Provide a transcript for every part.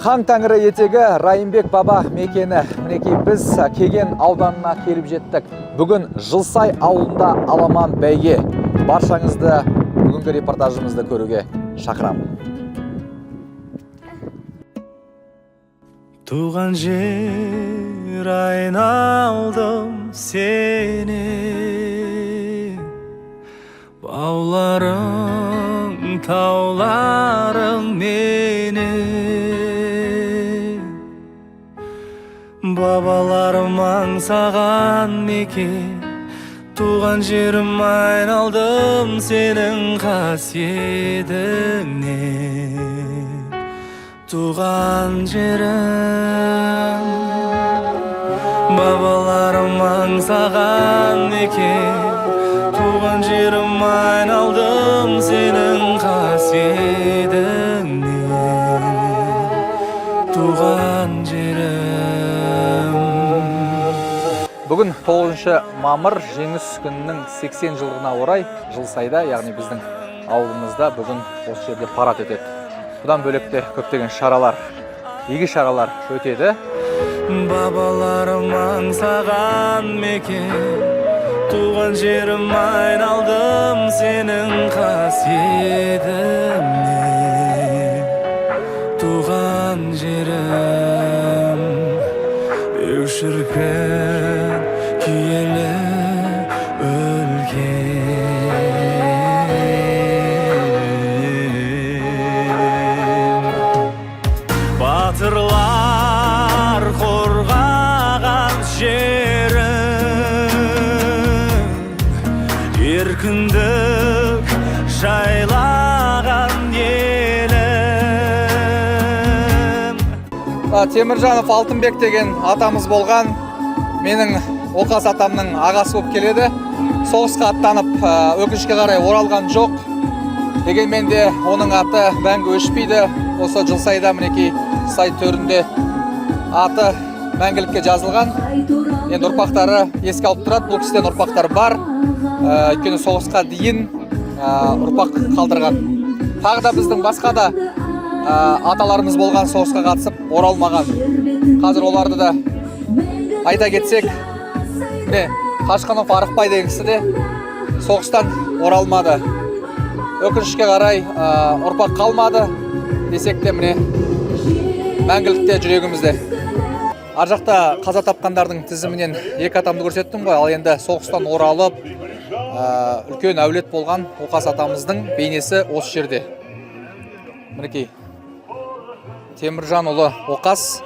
Хан Тәңірі етегі Райымбек баба мекені. Мінекей біз Кеген ауданына келіп жеттік. Бүгін Жылсай ауылында аламан бәйге. Баршаңызды бүгінгі репортажымызды көруге шақырамын. Туған жер айналдым сені, бауларың, тауларың мені. Бабаларым аңсаған мекен, туған жерім айналдым сенің қасиетіңнен. Туған жерім, бабаларым аңсаған мекен, туған жерім айналдым сенің қасиетіңнен. Туған жерім. Бүгін 9 мамыр жеңіс күнінің 80 жылдығына орай Жылсайда, яғни біздің ауылымызда бүгін осы жерде парад өтеді. Бұдан бөлекте көптеген шаралар, игі шаралар өтеді. Бабаларым аңсаған мекен, туған жерім айналдым сенің қасиетіңнен. Туған жерім, өшірген киелі батырлар қорғаған жерім, еркіндік жайлаған елім. Теміржанов Алтынбек деген атамыз болған, менің Оқас атамның ағасы болып келеді. Соғысқа аттанып, өкінішке қарай оралған жоқ. Дегенмен де оның аты мәңгі өшпейді. Осы Жылсайда мінекей сай төрінде аты мәңгілікке жазылған. Енді ұрпақтары еске алып тұрады. Бұл кісіден ұрпақтар бар. Өйткені соғысқа дейін ұрпақ қалдырған. Тағы да біздің басқа да аталарымыз болған, соғысқа қатысып оралмаған. Қазір оларды да айта кетсек, Қашқанов Арықбай деген кісі де соғыстан оралмады. Өкінішке қарай ұрпақ қалмады десек те міне мәңгілікте жүрегімізде. Ар жақта қаза тапқандардың тізімінен 2 атамды көрсеттім ғой, ал енді соғыстан оралып үлкен әулет болған Оқас атамыздың бейнесі осы жерде. Мінекей Теміржанұлы Оқас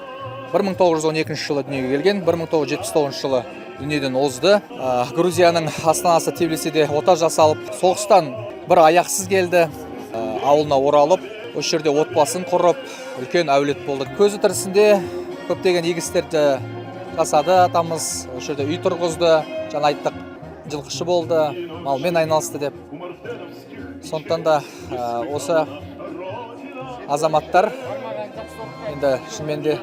1912 жылы дүниеге келген, 1979 жылы дүниеден озды. Грузияның астанасы Тбилисиде ота жасалып, соғыстан бір аяқсыз келді, ауылына оралып, осы жерде отбасын құрып, үлкен әулет болды. Көзі тірісінде көптеген игі істерді жасады атамыз, осы жерде үй тұрғызды, жаңа айттық, жылқышы болды, малмен айналысты деп. Сондықтан да осы азаматтар енді шынымен де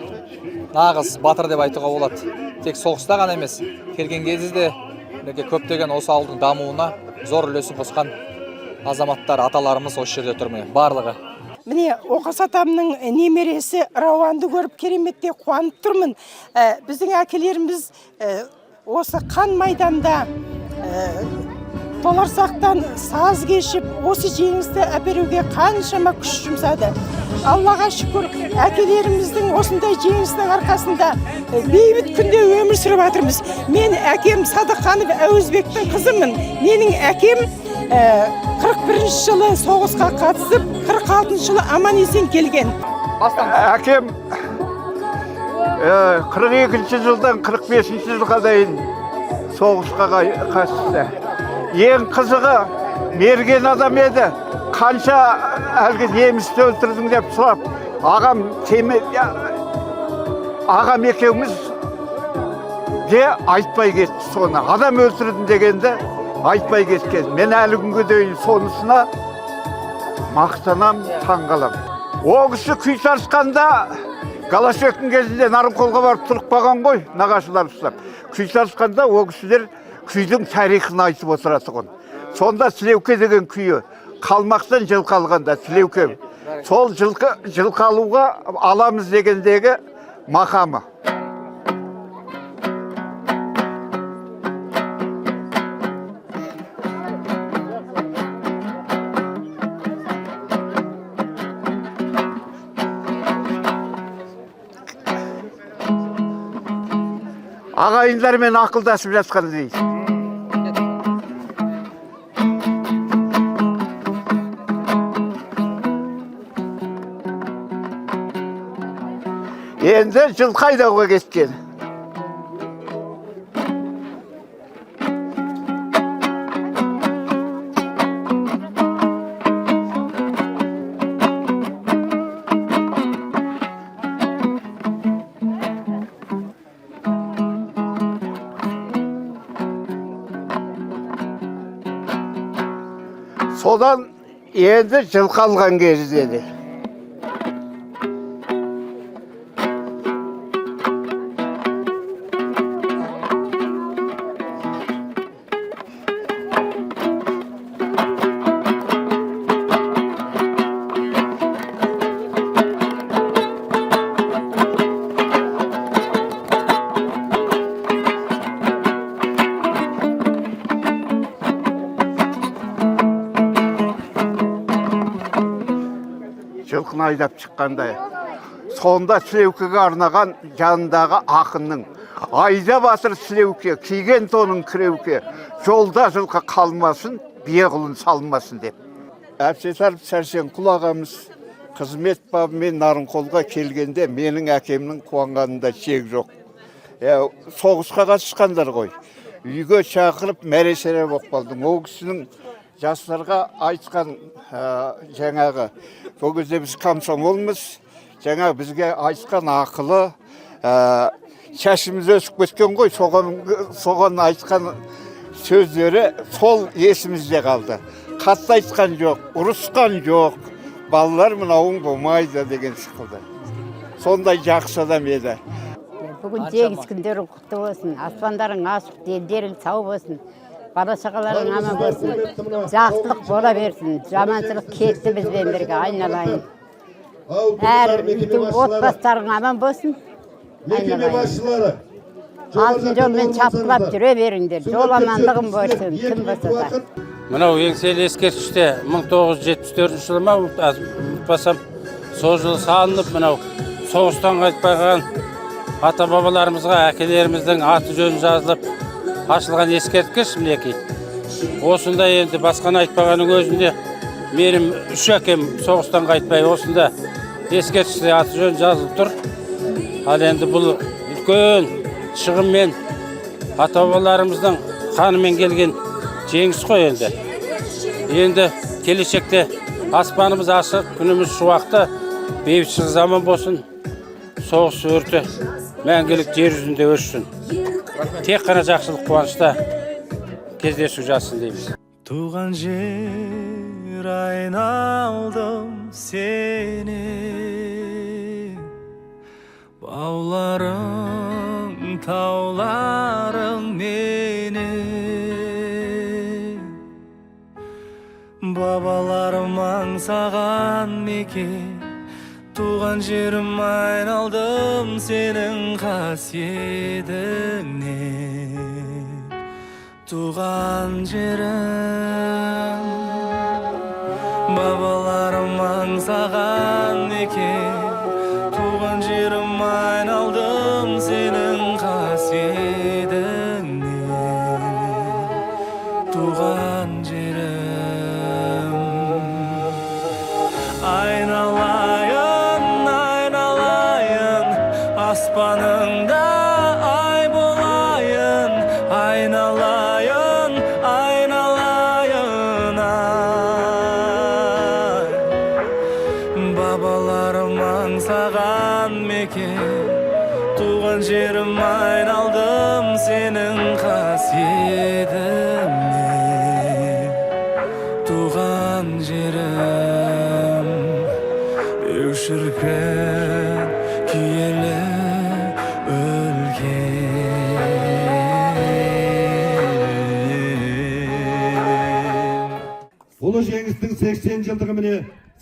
нағыз батыр деп айтуға болады. Тек соғыста ғана емес, келген кезде көптеген осы ауылдың дамуына зор үлесін қосқан азаматтар, аталарымыз осы жерде тұр, міне барлығы. Міне Оқас атамның немересі Рауанды көріп кереметте қуанып тұрмын. Біздің әкелеріміз осы қан майданда толарсақтан саз кешіп, осы жеңісті әперуге қаншама күш жұмсады. Аллаға шүкір, әкелеріміздің осындай жеңісінің арқасында бейбіт күнде өмір сүріп жатырмыз. Мен әкем Садықханов Әуезбектің қызымын. Менің әкем 41 жылы соғысқа қатысып, 46 жылы аман есен келген. Әкем 42 жылдан 45 жылға дейін соғысқа қатысты. Ең қызығы мерген адам еді. Қанша әлгі немісті өлтірдің деп сұрап, ағам екеуміз де айтпай кетті соны. Адам өлтірдім дегенде айтпай кеткен. Мен әлі күнге дейін сонысына мақтанам, таңғалам. О кісі күй тартқанда Галашектің кезінде Нарынқолға барып тұрып қалған ғой, нағашылар ұстап. Күй тартқанда о кісілер күйдің тарихын айтып отыратұғын. Сонда Сілеуке деген күйі, қалмақтан жылқы алғанда Сілеуке. сол жылқы алуға аламыз дегендегі мақамы. Ағайындармен ақылдасып жатқан дейсіз. Енді жылқы айдауға кеткен. Содан енді жылқы алған кездеді. Жылқыны айдап шыққанда, сонда Сілеукеге арнаған жанындағы ақынның айда батыр Сілеуке, киген тонын кіреуке, жолда жылқы қалмасын, бие құлын салмасын деп. Әбсетаров Сәрсен құлағамыз қызмет бабымен Нарынқолға келгенде менің әкемнің қуанғанында шек жоқ. Соғысқа қатысқандар ғой. Үйге шақырып мәреселер болып қалдым. Ол кісінің жастарға айтқан жаңағы, сол кезде біз комсомолмыз, жаңа бізге айтқан ақылы, шашымыз өсіп кеткен ғой, соған айтқан сөздері сол есімізде қалды. Қатты айтқан жоқ, ұрысқан жоқ, балалар мынауың болмайды деген сықылды. Сондай жақсы адам еді. Бүгін жеңіс күндері құтты болсын, аспандарың ашық, елдерің сау болсын. Бала-шағаларың аман болсын, жақсылық бола берсін, жаманшылық кетті бізбен бірге айналайын. Әр отбастарың аман болсын, айналайын. Алтын жолмен чапқылап жүре беріңдер, жол амандығын болсын, кім болса да. Мынау еңселі ескерткіште 1974 жылы ма, ұмытпасам, сол жылы салынып, мынау соғыстан қайтпай қалған ата-бабаларымызға, әкелеріміздің аты жөнін жазылып ашылған ескерткіш мінекей. Осында енді басқаны айтпағаның өзінде менің үш әкем соғыстан қайтпай осында ескерткіште аты жөн жазылып тұр. Ал енді бұл үлкен шығынмен ата-бабаларымыздың қанымен келген жеңіс қой енді. Енді келешекте аспанымыз ашық, күніміз шуақты, бейбітшілік заман болсын, соғыс өрті мәңгілік жер жүзінде өшсін. Тек қана жақсылық қуанышта кездесу жассын дейміз. Туған жер айналдым сені, бауларың, тауларың мені. Бабаларым аңсаған мекен, туған жерім айналдым сенің қасиетіңнен. Туған жерім, бабаларым аңсаған мекен, туған жерім айналдым сенің қасиетіңнен. Туған жерім, айналайын, айналайын, аспаныңда ай болайын, айналайын, айналайын, ай. Бабаларым аңсаған мекен, туған жерім айналдым сенің қасиетіңнен. Туған жерім, өшірген киелі өлген. Ұлы жеңістің 80 жылдығы міне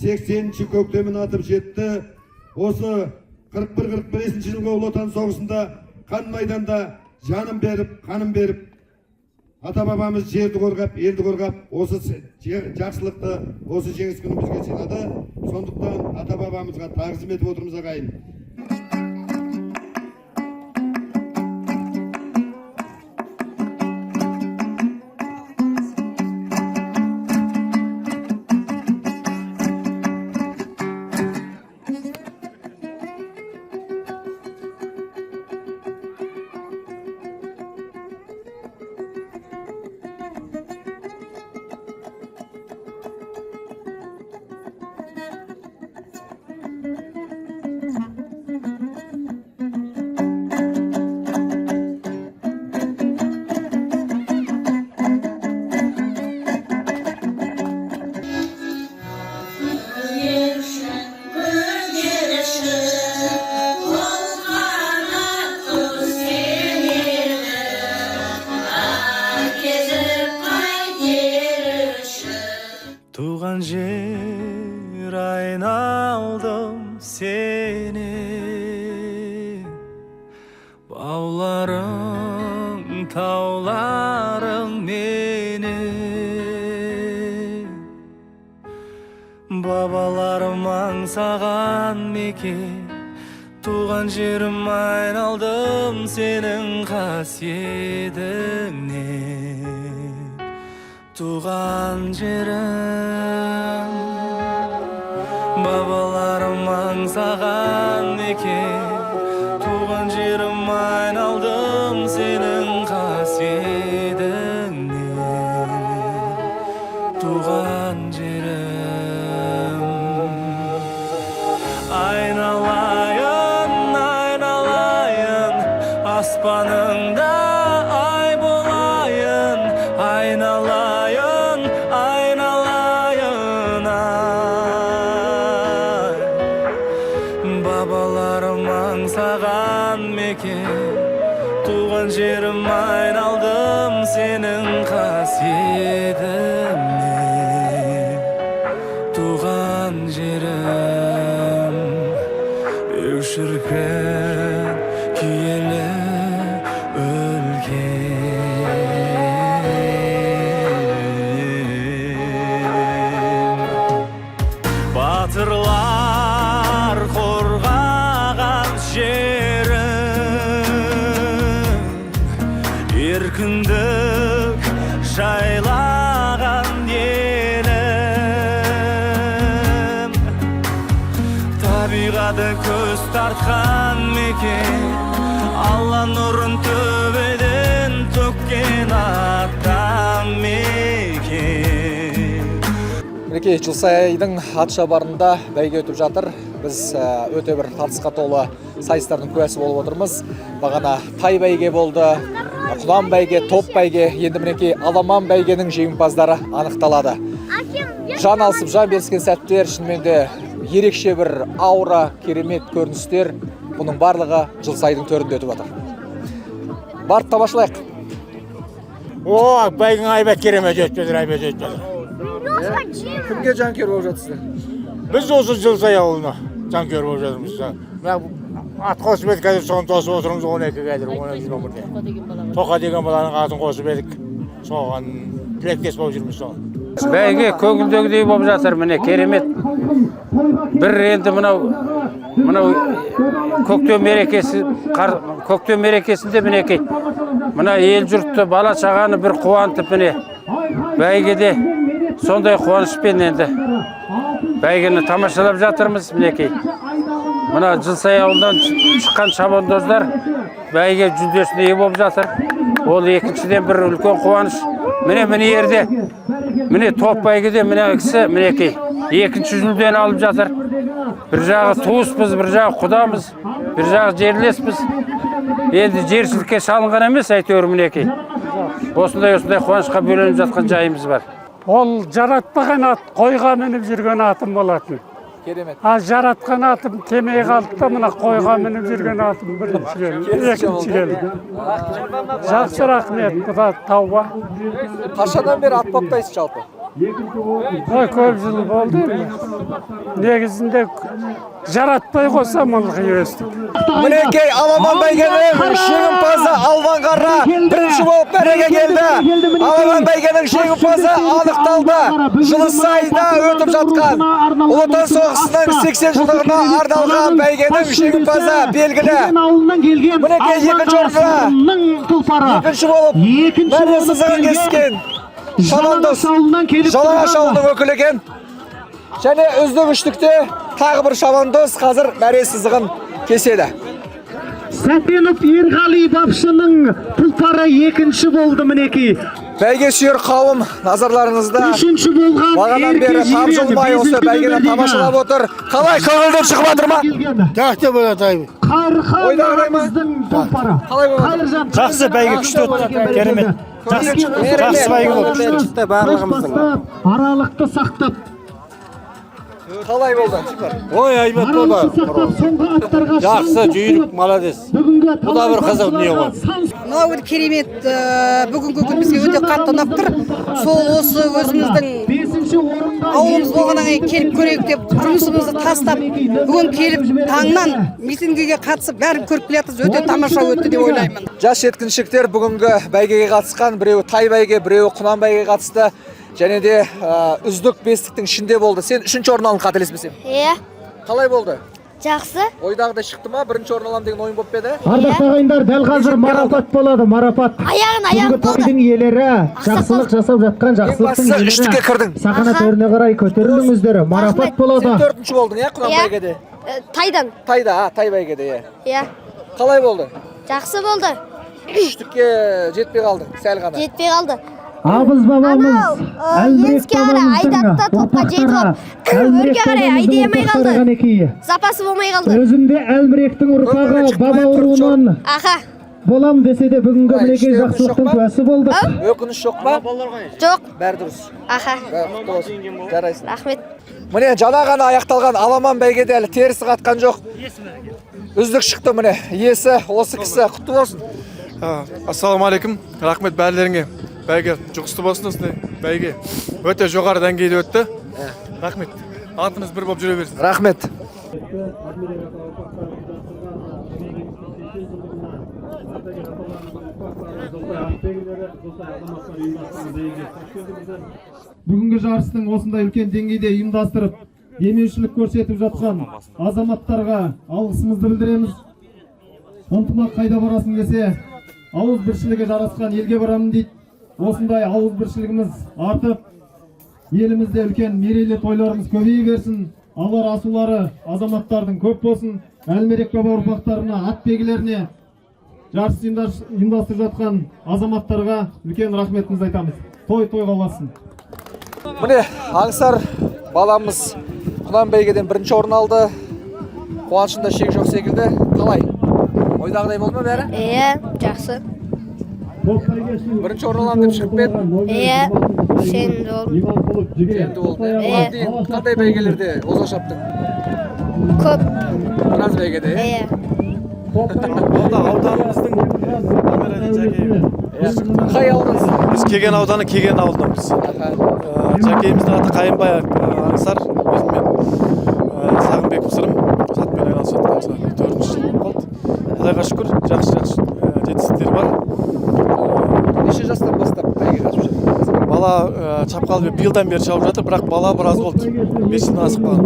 80-ші көктемін атып жетті. Осы 41-41 жылғы Ұлы Отан соғысында қан майданда жанын беріп, қанын беріп, ата-бабамыз жерді қорғап, елді қорғап, осы жақсылықты, осы жеңіс күнімізге сыйлады. Сондықтан ата-бабамызға тағзым етіп отырмыз ағайын. Туған жер айналдым сені, бауларың, тауларың мені. Бабаларым аңсаған мекен, туған жерім айналдым сенің қасиетіңнен. Туған жерім, бабаларым аңсаған мекен, туған жерім айналдым сенің қасиетіңнен. Туған жерім, айналайын, айналайын, аспаныңда ай болайын, айналайын. Бабаларым аңсаған мекен, туған жерім айналдым сенің қасиетіңнен. Туған жерім, өшірген киелі өлген. Батырлар қорғаған жерім, еркіндік жайлаған елім. Табиғаты көз тартқан мекен, Алла нұрын төбеден төккен аттан мекен. Мінекей Жылсайдың атшабарында бәйге өтіп жатыр. Біз өте бір тартысқа толы сайыстардың куәсі болып отырмыз. Бағана тай бәйге болды, құлан бәйге, топ бәйге, енді мінекей аламан бәйгенің жеңімпаздары анықталады. Жан алысып жан беріскен сәттер, шынымен де ерекше бір аура, керемет көріністер. Бұның барлығы Жылсайдың төрінде өтіп жатыр. Барып тамашалайық. О, бәйгің айбат керемет өтпеді, айбат өтпеді. Кімге жанкер болып жатсыздар? Біз осы Жылсай ауылына жанкер болып жатырмыз. Ат қосып едік, қазір соны тосып отырмыз 12 қазір, 12 нөмірде. Тоқа деген баланың атын қосып едік, соған тілектес болып жүрміз соған. Бәйге көңілдегідей болып жатыр, міне керемет. Бір енді мынау көктем мерекесінде мінекей. Мына ел жұртты, бала шағаны бір қуантып міне. Бәйгеде сондай қуанышпен енді бәйгені тамашалап жатырмыз мінекей. Мына Жылсай ауылдан шыққан шабандоздар бәйге жүлдесіне ие болып жатыр. Ол екіншіден бір үлкен қуаныш. Міне ерде, міне топ бәйгеде міне кісі мінекей екінші жүлдені алып жатыр. Бір жағы туыспыз, бір жағы құдамыз, бір жағы жерлеспіз. Енді жершілікке салынған емес, әйтеуір мінекей. Осындай қуанышқа бөленіп жатқан жайымыз бар. Ол жаратпаған ат, қойға мініп жүрген атым болатын. Керемет. Жаратқан атым кемей қалды да, мына қойға мініп жүрген атым бірінші келді, екінші келді. Жақсы рахмет, бұда тауға. Қашадан бері ат баптайсыз жалпы? Көп жыл болды енді. Негізінде жаратпай қойсам ылғи өстік. Мінекей Аламан бәйгенің жеңімпазы Албан Қара бірінші болып мәреге келді. Аламан бәйгенің жеңімпазы анықталды. Жылысайда өтіп жатқан Ұлы Отан соғысының 80 жылдығына арналған бәйгенің жеңімпазы белгілі. Мінекей екінші орынға екінші болып мәре сызығын кескен Шабандоз Жалағаш ауылының өкілі екен. Және үздік үштікте тағы бір шабандоз қазір мәре сызығын кеседі. Сәтенов Ерғали бапшының тұлпары екінші болды мінекей. Бәйге сүйер қауым назарларыңызда. Үшінші болған бағанадан бері тапжылмай осы бәйгені тамашалап отыр. Қалай көңілден шығып жатыр ма? Жақсы болады айбы. Қайырханымыздың тұлпары. Қалай болады? Жақсы бәйге күшті өтті. Керемет. Жақсы бәйге болды. Барлығымыздың. Аралықты сақтап. Қалай болды? Ой, айбат болды. Жақсы, жүйрік, молодец. Bu da bir қызық дүние ғой. Мынау бір керемет бүгінгі күн бізге өте қатты ұнап тұр. Сол осы өзіміздің ауылымыз болғаннан кейін келіп көрейік деп жұмысымызды тастап бүгін келіп таңнан митингіге қатысып бәрін көріп келатырмыз. Өте тамаша өтті деп ойлаймын. Жас жеткіншектер бүгінгі бәйгеге қатысқан, біреуі тай бәйге, біреуі құнан бәйге қатысты. Және де үздік бестіктің ішінде болды. Сен үшінші орын алдың қателеспесем. Иә. Қалай болды? Жақсы. Ойдағыдай шықты ма? Бірінші орын аламын деген ойын болып еді? Ардақты ағайындар, дәл қазір марапат болады, марапат. Аяғын болды. Тойдың иелері, жақсылық жасап жатқан жақсылықтың иелері. Үштікке кірдің. Сақана төріне қарай көтеріліңіздер, марапат болады. Сен төртінші болдың, иә, құнан бәйгеде? Тайдан. Тайда, тай бәйгеде, иә. Иә. Қалай болды? Жақсы болды. Үштікке жетпей қалдың, сәл ғана. Жетпей қалды. Абыз бабамыз, Әлмірек бабамыздың өрге қарай айдай алмай қалды. Запасы болмай қалды. Өзінде Әлміректің ұрпағы баба ұруынан болам десе де бүгінгі мінекей жақсылықтың куәсі болды. Өкініш жоқ па? Жоқ. Бәрі дұрыс. Аха. Жарайсың. Рахмет. Міне жаңа ғана аяқталған Аламан бәйгеде әлі терісі қатқан жоқ. Үздік шықты міне. Иесі осы кісі. Құтты болсын. Ассалаумағалейкум. Рахмет бәрлеріңе. Бәйге жұғысты болсын осындай бәйге. Өте жоғары деңгейде өтті. Рахмет. Антымыз бір болып жүре берсін. Рахмет. Бүгінгі жарыстың осындай үлкен деңгейде ұйымдастырып, демеушілік көрсетіп жатқан азаматтарға алғысымызды білдіреміз. Ынтымақ қайда барасын десе, ауыз біршілігі жарасқан елге барамын дейді. Осындай ауыз біршілігіміз артып, елімізде үлкен мерейлі тойларымыз көбейе берсін. Алар асулары азаматтардың көп болсын. Әлмерек баба ұрпақтарына, ат бегілеріне, жарыс ұйымдастырып жатқан азаматтарға үлкен рахметімізді айтамыз. Той-той қаласын. Міне, аңсар баламыз құнан бәйгеден бірінші орын алды. Қуанышында шек жоқ секілді. Қалай? Ойдағыдай болды ма бәрі? Иә, жақсы. Бірінші орын аламын деп шығып еді? Иә, сенімді болдым. Сенімді болды. Бұған дейін қандай бәйгелерде оза шаптың? Көп. Біраз бәйгеде, иә? Ауданымыздың қай ауылдансыз? Біз Кеген ауданы, Кеген ауылданбыз. Жәкейіміздің аты Қайынбай Аңсар, өзіммен Сағынбеков Сырым, сатпен айналысып жатқан 4-ші жыл болды. Құдайға шүкір, жақсы жетістіктер бар. Неше жастан бастап бәйге қатысып жатырсыз? Бала шапқалы биылдан бері шауып жатыр, бірақ бала біраз болды. 5 жылдан асып қалған.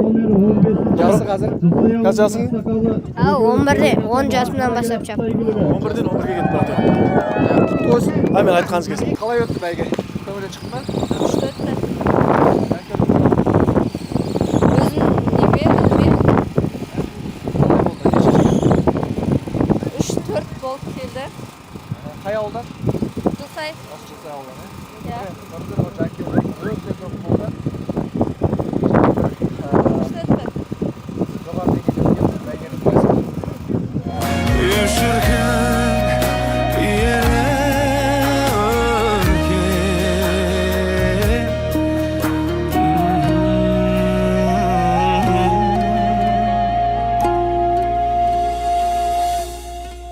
Жасы қазір? Қазір жасың? 11-де, 10 жасымнан бастап шаптым. 11-ден 11-ге кетіп барды. Құтты болсын. Мен айтқаныңыз келсін. Қалай өтті бәйге? Көңілден шықты ма? Күшті өтті. Қай ауылдан? Жылсай. Жылсай ауылдан, Иә. өте көп болды.